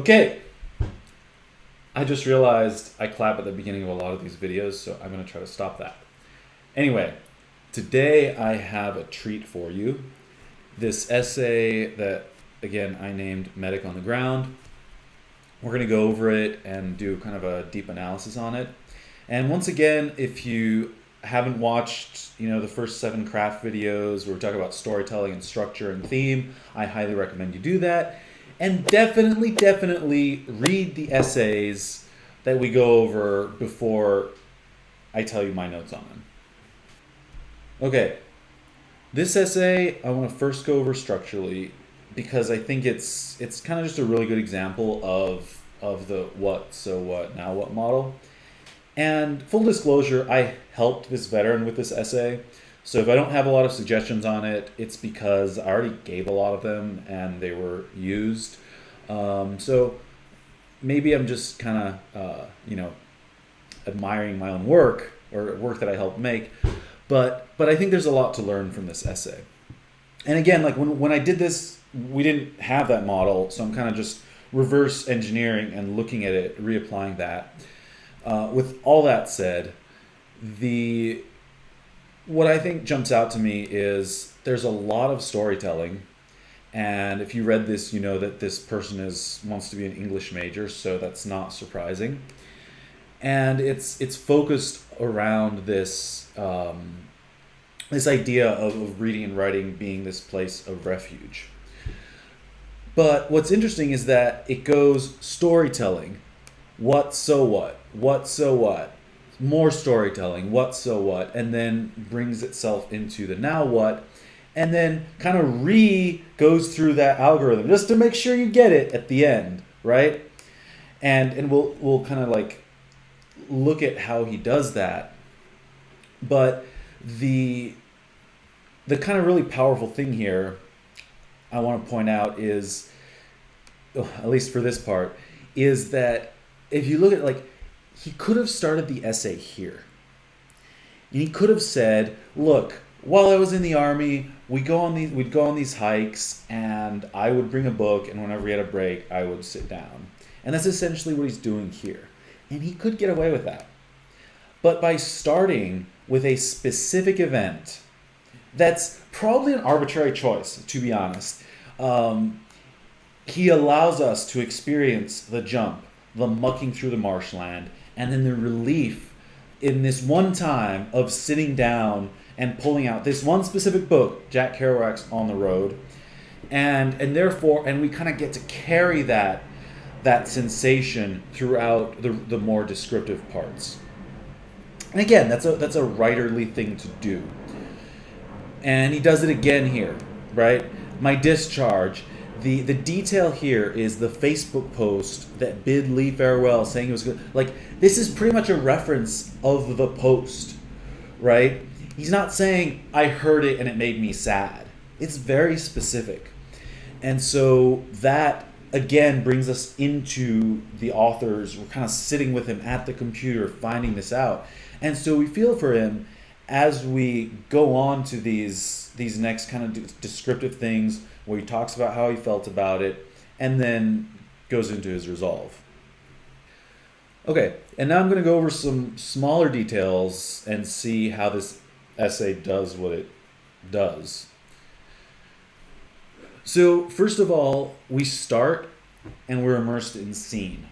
Okay, I just realized I clap at the beginning of a lot of these videos, so I'm going to try to stop that. Anyway, today I have a treat for you. This essay that, again, I named Medic on the Ground. We're going to go over it and do kind of a deep analysis on it. And once again, if you haven't watched, the first 7 craft videos where we talk about storytelling and structure and theme, I highly recommend you do that. And definitely read the essays that we go over before I tell you my notes on them. Okay, this essay I want to first go over structurally because I think it's kind of just a really good example of the what, so what, now what model. And full disclosure, I helped this veteran with this essay. So if I don't have a lot of suggestions on it, it's because I already gave a lot of them and they were used. So maybe I'm just kind of, admiring my own work or work that I helped make. But I think there's a lot to learn from this essay. And again, like when I did this, we didn't have that model. So I'm kind of just reverse engineering and looking at it, reapplying that. With all that said, what I think jumps out to me is there's a lot of storytelling, and if you read this, you know that this person wants to be an English major, so that's not surprising. And it's focused around this this idea of reading and writing being this place of refuge. But what's interesting is that it goes storytelling, what so what, more storytelling, what so what, and then brings itself into the now what, and then kind of goes through that algorithm just to make sure you get it at the end, right? And we'll kind of like look at how he does that. But the kind of really powerful thing here I want to point out is, at least for this part, is that if you look at he could have started the essay here. He could have said, look, while I was in the army, we'd go on these hikes, and I would bring a book, and whenever we had a break, I would sit down. And that's essentially what he's doing here. And he could get away with that. But by starting with a specific event, that's probably an arbitrary choice, to be honest. He allows us to experience the jump, the mucking through the marshland, and then the relief in this one time of sitting down and pulling out this one specific book, Jack Kerouac's On the Road, and we kind of get to carry that sensation throughout the more descriptive parts. And again, that's a writerly thing to do. And he does it again here, right? My discharge. The detail here is the Facebook post that bid Lee farewell, saying it was good. This is pretty much a reference of the post, right? He's not saying, I heard it and it made me sad. It's very specific. And so that, again, brings us into the author's. We're kind of sitting with him at the computer, finding this out. And so we feel for him as we go on to these next kind of descriptive things, where he talks about how he felt about it and then goes into his resolve. Okay, and now I'm going to go over some smaller details and see how this essay does what it does. So first of all, we start and we're immersed in scene.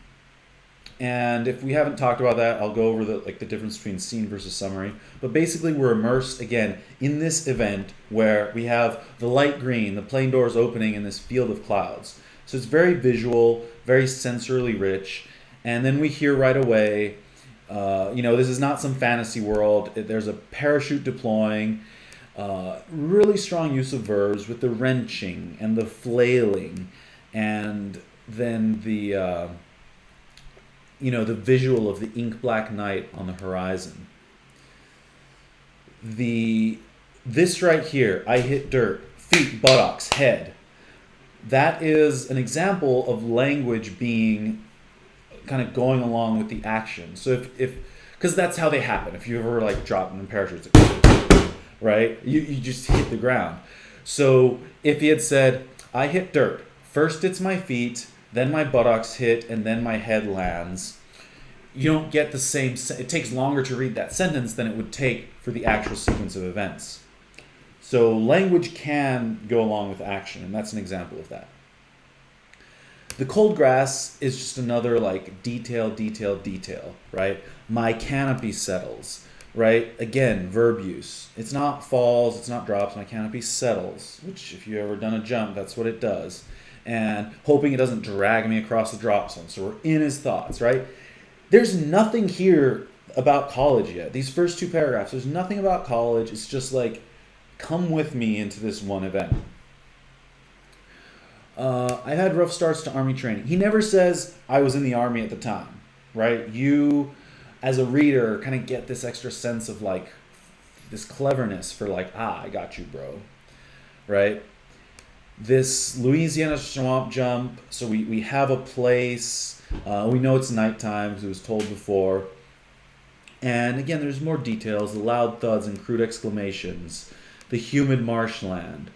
And if we haven't talked about that, I'll go over the difference between scene versus summary. But basically, we're immersed, again, in this event where we have the light green, the plane doors opening in this field of clouds. So it's very visual, very sensorily rich. And then we hear right away, this is not some fantasy world. There's a parachute deploying, really strong use of verbs with the wrenching and the flailing, and then the visual of the ink black night on the horizon. This right here, I hit dirt, feet, buttocks, head. That is an example of language being kind of going along with the action. So because that's how they happen. If you ever drop in parachutes, right? You just hit the ground. So if he had said, I hit dirt, first it's my feet, then my buttocks hit, and then my head lands. You don't get the same. It takes longer to read that sentence than it would take for the actual sequence of events. So language can go along with action, and that's an example of that. The cold grass is just another like detail, right? My canopy settles, right? Again, verb use. It's not falls, it's not drops, my canopy settles, which if you've ever done a jump, that's what it does. And hoping it doesn't drag me across the drop zone. So we're in his thoughts, right? There's nothing here about college yet. These first two paragraphs, there's nothing about college. It's just like, come with me into this one event. I've had rough starts to Army training. He never says, I was in the Army at the time, right? You, as a reader, kind of get this extra sense of like, this cleverness for like, I got you, bro, right? This Louisiana swamp jump, so we have a place. We know it's nighttime, because it was told before. And again, there's more details, the loud thuds and crude exclamations, the humid marshland,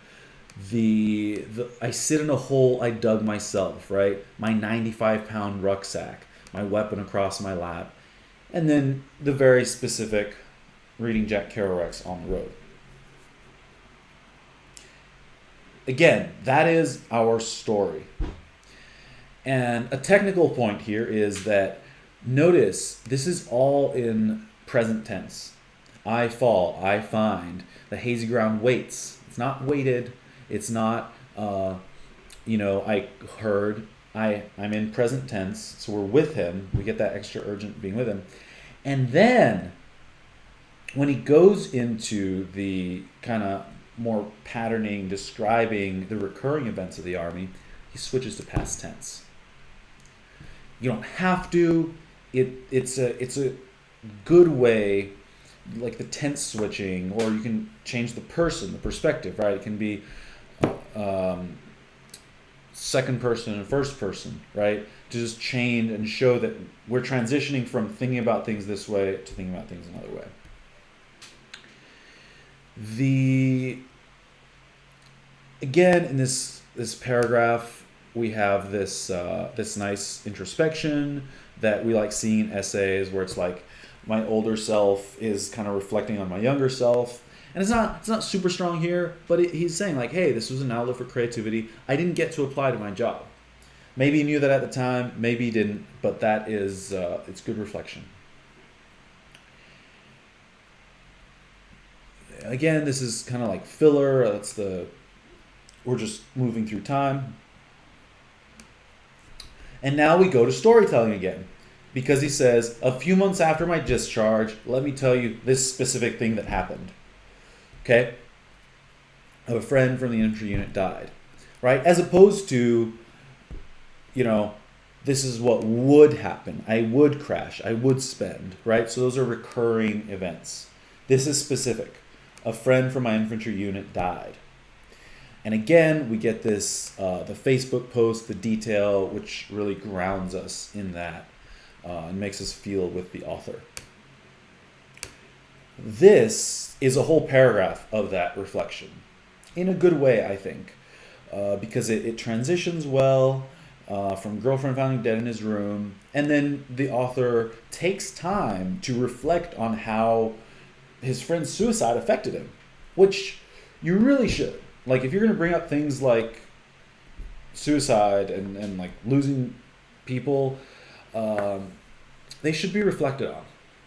the I sit in a hole I dug myself, right? My 95-pound rucksack, my weapon across my lap, and then the very specific reading Jack Kerouac's On the Road. Again, that is our story. And a technical point here is that notice this is all in present tense. I fall, I find. The hazy ground waits. It's not waited. It's not, I heard. I'm in present tense, so we're with him. We get that extra urgent being with him. And then, when he goes into the kind of more patterning, describing the recurring events of the Army, he switches to past tense. You don't have to. It's a good way, like the tense switching, or you can change the person, the perspective, right? It can be second person and first person, right? To just change and show that we're transitioning from thinking about things this way to thinking about things another way. Again, in this paragraph, we have this nice introspection that we like seeing in essays, where it's like my older self is kind of reflecting on my younger self. And it's not super strong here, but he's saying like, hey, this was an outlet for creativity I didn't get to apply to my job. Maybe he knew that at the time, maybe he didn't, but that is it's good reflection. Again, this is kind of like filler. We're just moving through time. And now we go to storytelling again, because he says, a few months after my discharge, let me tell you this specific thing that happened. Okay? A friend from the infantry unit died, right? As opposed to, this is what would happen. I would crash. I would spend, right? So those are recurring events. This is specific. A friend from my infantry unit died. And again, we get this, the Facebook post, the detail, which really grounds us in that and makes us feel with the author. This is a whole paragraph of that reflection, in a good way, I think, because it transitions well from girlfriend finding dead in his room, and then the author takes time to reflect on how his friend's suicide affected him, which you really should. Like, if you're going to bring up things like suicide and like losing people, they should be reflected on.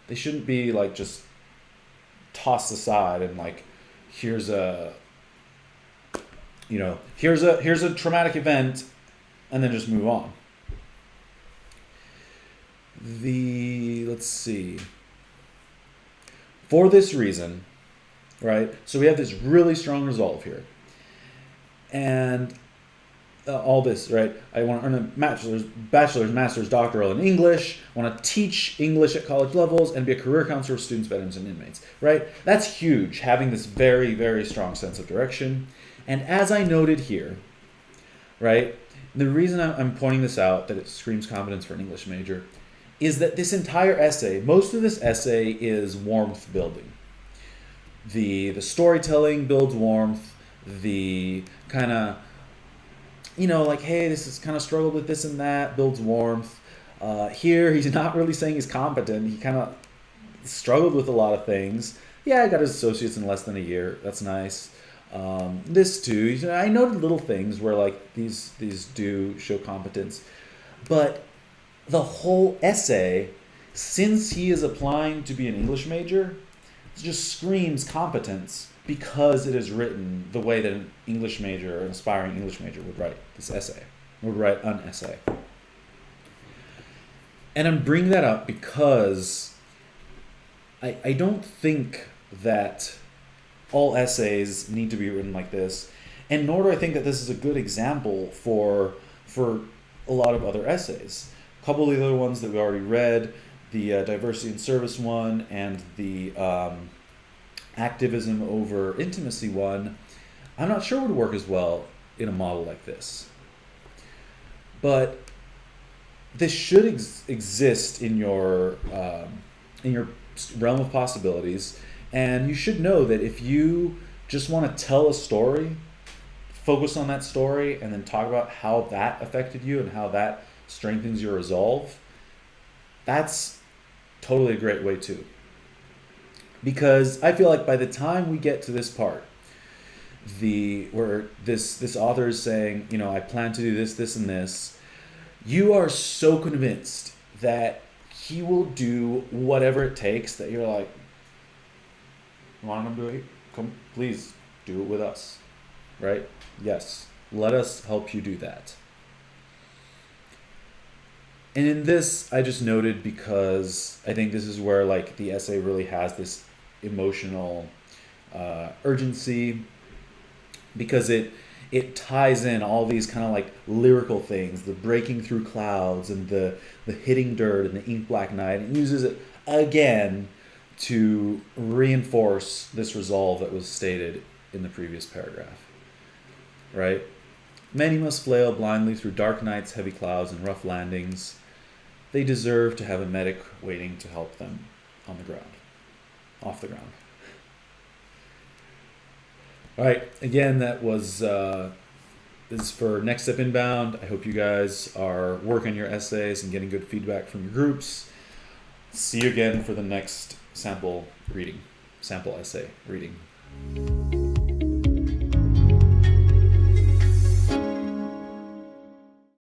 They shouldn't be like just tossed aside and like, here's a traumatic event, and then just move on. Let's see. For this reason, right? So we have this really strong resolve here. And all this, right? I want to earn a bachelor's, master's, doctoral in English. I want to teach English at college levels and be a career counselor for students, veterans, and inmates, right? That's huge, having this very, very strong sense of direction. And as I noted here, right, the reason I'm pointing this out, that it screams competence for an English major, is that this entire essay, most of this essay is warmth building. The storytelling builds warmth, the kind of, like, hey, this is kind of struggled with this and that, builds warmth. Here, he's not really saying he's competent. He kind of struggled with a lot of things. Yeah, I got his associates in less than a year. That's nice. This too, I noted little things where like these do show competence, but the whole essay, since he is applying to be an English major, just screams competence because it is written the way that an English major, an aspiring English major, would write this essay, would write an essay. And I'm bringing that up because I don't think that all essays need to be written like this, and nor do I think that this is a good example for a lot of other essays. A couple of the other ones that we already read, the diversity and service one and the activism over intimacy one, I'm not sure would work as well in a model like this. But this should exist in your realm of possibilities, and you should know that if you just want to tell a story, focus on that story, and then talk about how that affected you and how that strengthens your resolve, that's totally a great way too. Because I feel like by the time we get to this part, where this author is saying, I plan to do this, this, and this, you are so convinced that he will do whatever it takes that you're like, want him to do it? Come, please do it with us, right? Yes, let us help you do that. And in this, I just noted because I think this is where like the essay really has this emotional urgency, because it ties in all these kind of like lyrical things, the breaking through clouds and the hitting dirt and the ink black night, and uses it again to reinforce this resolve that was stated in the previous paragraph, right? Many must flail blindly through dark nights, heavy clouds, and rough landings. They deserve to have a medic waiting to help them on the ground, off the ground. All right, again, that was this is for Next Step Inbound. I hope you guys are working your essays and getting good feedback from your groups. See you again for the next sample essay reading.